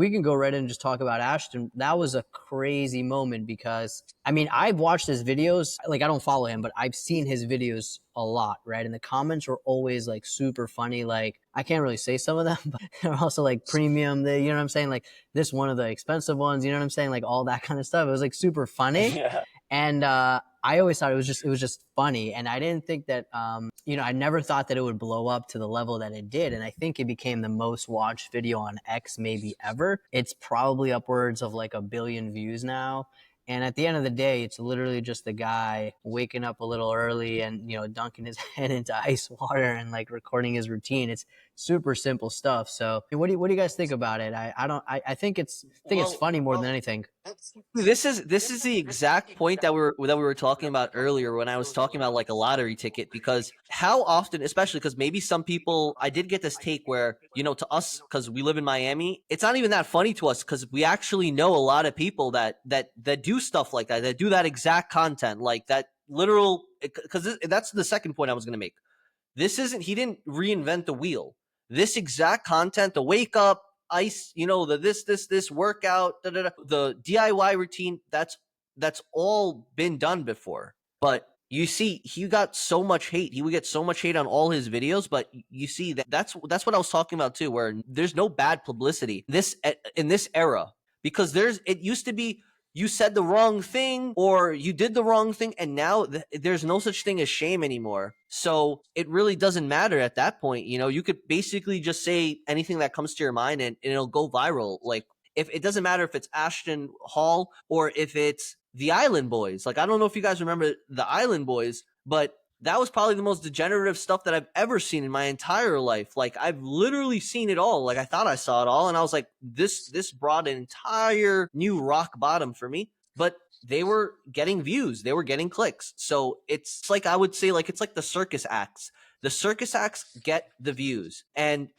We can go right in and just talk about Ashton. That was a crazy moment because, I mean, I've watched his videos. Like, I don't follow him, but I've seen his videos a lot, right? And the comments were always like super funny. Like, I can't really say some of them, but they're also like premium. You know what I'm saying? Like, this one of the expensive ones, you know what I'm saying? Like, all that kind of stuff. It was like super funny. Yeah. And I always thought it was just funny, and I didn't think that I never thought that it would blow up to the level that it did, and I think it became the most watched video on X maybe ever. It's probably upwards of like 1 billion views now. And at the end of the day, it's literally just the guy waking up a little early and, dunking his head into ice water and like recording his routine. It's super simple stuff. So what do you guys think about it? I think it's funny more than anything. This is the exact point that we were talking about earlier when I was talking about like a lottery ticket, because how often, especially because maybe some people, I did get this take where, to us, because we live in Miami, it's not even that funny to us because we actually know a lot of people that do stuff like that do that exact content, like that literal, because that's the second point I was going to make. He didn't reinvent the wheel. This exact content, the wake up, ice, the this workout, the DIY routine, that's all been done before. But you see, he got so much hate. He would get so much hate on all his videos, but you see that's what I was talking about too, where there's no bad publicity in this era, because it used to be you said the wrong thing or you did the wrong thing, and now there's no such thing as shame anymore. So it really doesn't matter at that point. You could basically just say anything that comes to your mind and it'll go viral. Like, if it doesn't matter if it's Ashton Hall or if it's the Island Boys. Like, I don't know if you guys remember the Island Boys, but that was probably the most degenerative stuff that I've ever seen in my entire life. Like, I've literally seen it all. Like, I thought I saw it all, and I was like, this brought an entire new rock bottom for me. But they were getting views, they were getting clicks. So it's like, I would say, like, it's like the circus acts. The circus acts get the views, and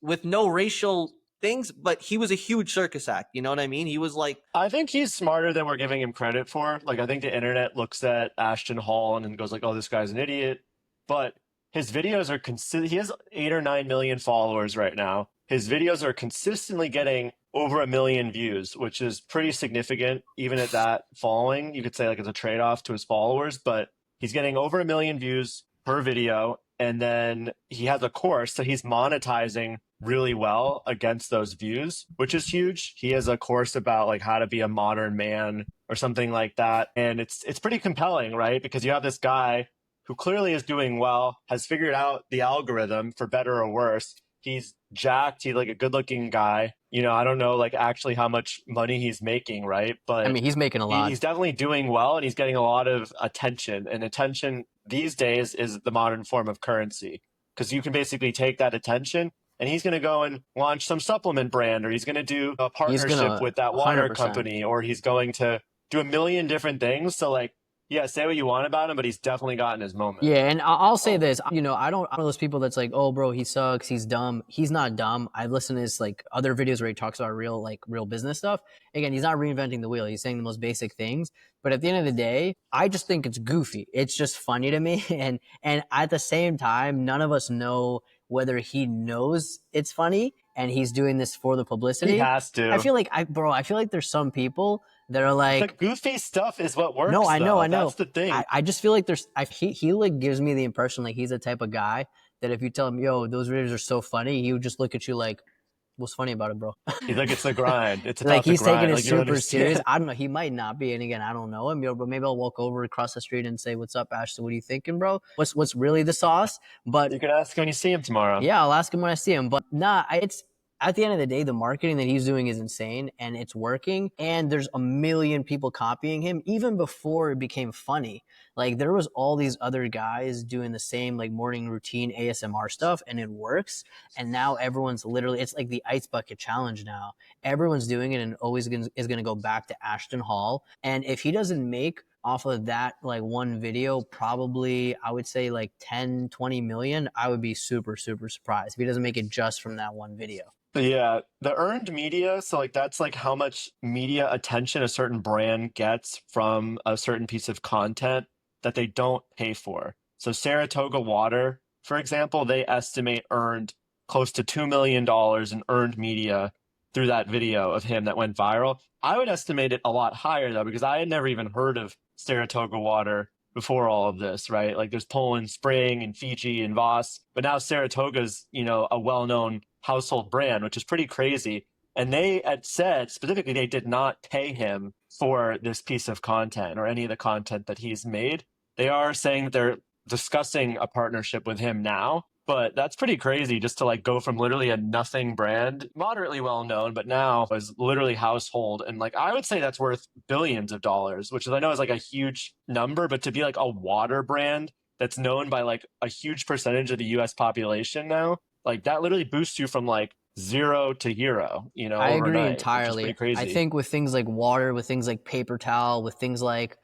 with no racial things, but he was a huge circus act. You know what I mean? He was like, I think he's smarter than we're giving him credit for. Like, I think the internet looks at Ashton Hall and goes like, oh, this guy's an idiot. But his videos are he has 8 or 9 million followers right now. His videos are consistently getting over 1 million views, which is pretty significant. Even at that following, you could say like it's a trade-off to his followers, but he's getting over 1 million views per video. And then he has a course, so he's monetizing really well against those views, which is huge. He has a course about like how to be a modern man or something like that. And it's pretty compelling, right? Because you have this guy who clearly is doing well, has figured out the algorithm for better or worse. He's jacked. He's like a good looking guy. I don't know like actually how much money he's making, right? But I mean, he's making a lot. He's definitely doing well, and he's getting a lot of attention. And attention these days is the modern form of currency, because you can basically take that attention and he's going to go and launch some supplement brand, or he's going to do a partnership with that water 100%. company, or he's going to do a million different things. So like, yeah, say what you want about him, but he's definitely gotten his moment. Yeah, and I'll say this, I'm one of those people that's like, oh, bro, he sucks, he's dumb. He's not dumb. I've listened to his like other videos where he talks about real business stuff. Again, he's not reinventing the wheel. He's saying the most basic things. But at the end of the day, I just think it's goofy. It's just funny to me. And at the same time, none of us know whether he knows it's funny and he's doing this for the publicity. He has to. I feel like there's some people that are like, the goofy stuff is what works. No, I know. That's the thing. I just feel like he like gives me the impression like he's the type of guy that if you tell him, yo, those videos are so funny, he would just look at you like, what's funny about it, bro? He's like, it's the grind. It's like he's grind. taking it like, super serious. I don't know. He might not be. And again, I don't know him, but maybe I'll walk over across the street and say, what's up, Ashton? What are you thinking, bro? What's really the sauce? But you can ask when you see him tomorrow. Yeah, I'll ask him when I see him. But it's at the end of the day, the marketing that he's doing is insane and it's working. And there's 1 million people copying him even before it became funny. Like there was all these other guys doing the same like morning routine ASMR stuff and it works. And now everyone's literally, it's like the ice bucket challenge now. Everyone's doing it and always is going to go back to Ashton Hall. And if he doesn't make off of that like one video, probably I would say like 10, 20 million, I would be super, super surprised if he doesn't make it just from that one video. Yeah, the earned media, so like that's like how much media attention a certain brand gets from a certain piece of content that they don't pay for. So Saratoga Water, for example, they estimate earned close to $2 million in earned media through that video of him that went viral. I would estimate it a lot higher though, because I had never even heard of Saratoga water before all of this, right? Like there's Poland Spring and Fiji and Voss, but now Saratoga's, a well-known household brand, which is pretty crazy. And they had said specifically they did not pay him for this piece of content or any of the content that he's made. They are saying that they're discussing a partnership with him now, but that's pretty crazy just to like go from literally a nothing brand, moderately well known, but now is literally household. And like I would say that's worth billions of dollars, which I know is like a huge number, but to be like a water brand that's known by like a huge percentage of the US population now, like that literally boosts you from like zero to hero, I agree overnight, which is pretty entirely. I crazy. think with things like water, with things like paper towel, with things like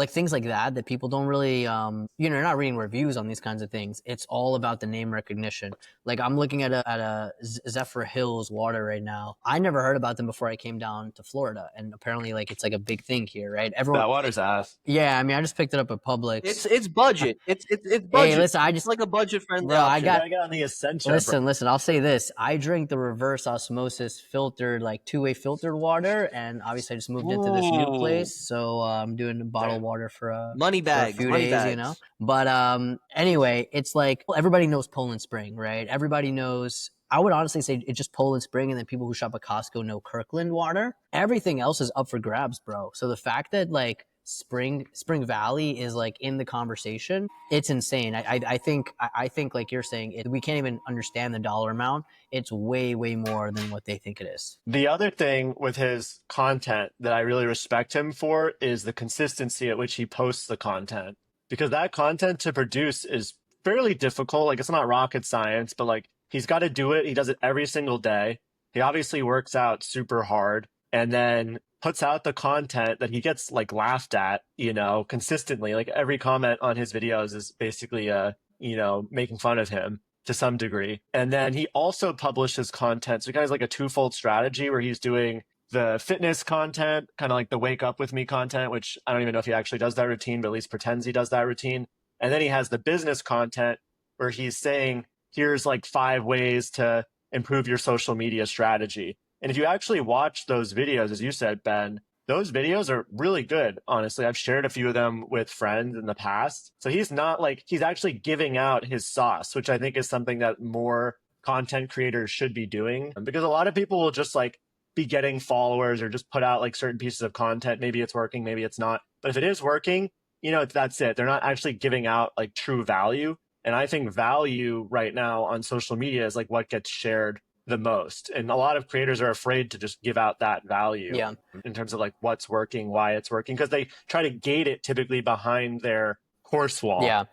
things like that people don't really you're not reading reviews on these kinds of things. It's all about the name recognition. Like I'm looking at a Zephyr Hills water right now. I never heard about them before I came down to Florida, and apparently like it's like a big thing here, right? Everyone. That water's ass. Yeah, I mean, I just picked it up at Publix. It's budget. It's budget. Hey, listen, It's like a budget friendly bro, option. I got on the Essentia. Listen. I'll say this: I drink the reverse osmosis filtered, like two-way filtered water, and obviously I just moved into this new place, so I'm doing bottled water for money bags, for a few money days, bags. But anyway, it's like everybody knows Poland Spring, right? Everybody knows. I would honestly say it's just Poland Spring, and then people who shop at Costco know Kirkland water. Everything else is up for grabs, bro. So the fact that like Spring Valley is like in the conversation, it's insane. I think like you're saying, we can't even understand the dollar amount. It's way more than what they think it is. The other thing with his content that I really respect him for is the consistency at which he posts the content, because that content to produce is fairly difficult. Like it's not rocket science, but like he's got to do it. He does it every single day. He obviously works out super hard and then puts out the content that he gets like laughed at, consistently. Like every comment on his videos is basically, making fun of him to some degree. And then he also publishes content. So he kind of has like a twofold strategy where he's doing the fitness content, kind of like the wake up with me content, which I don't even know if he actually does that routine, but at least pretends he does that routine. And then he has the business content where he's saying, here's like 5 ways to improve your social media strategy. And if you actually watch those videos, as you said, Ben, those videos are really good. Honestly, I've shared a few of them with friends in the past. So he's not like, he's actually giving out his sauce, which I think is something that more content creators should be doing, because a lot of people will just like be getting followers or just put out like certain pieces of content. Maybe it's working, maybe it's not. But if it is working, that's it. They're not actually giving out like true value. And I think value right now on social media is like what gets shared the most. And a lot of creators are afraid to just give out that value in terms of like what's working, why it's working, because they try to gate it typically behind their course wall. Yeah.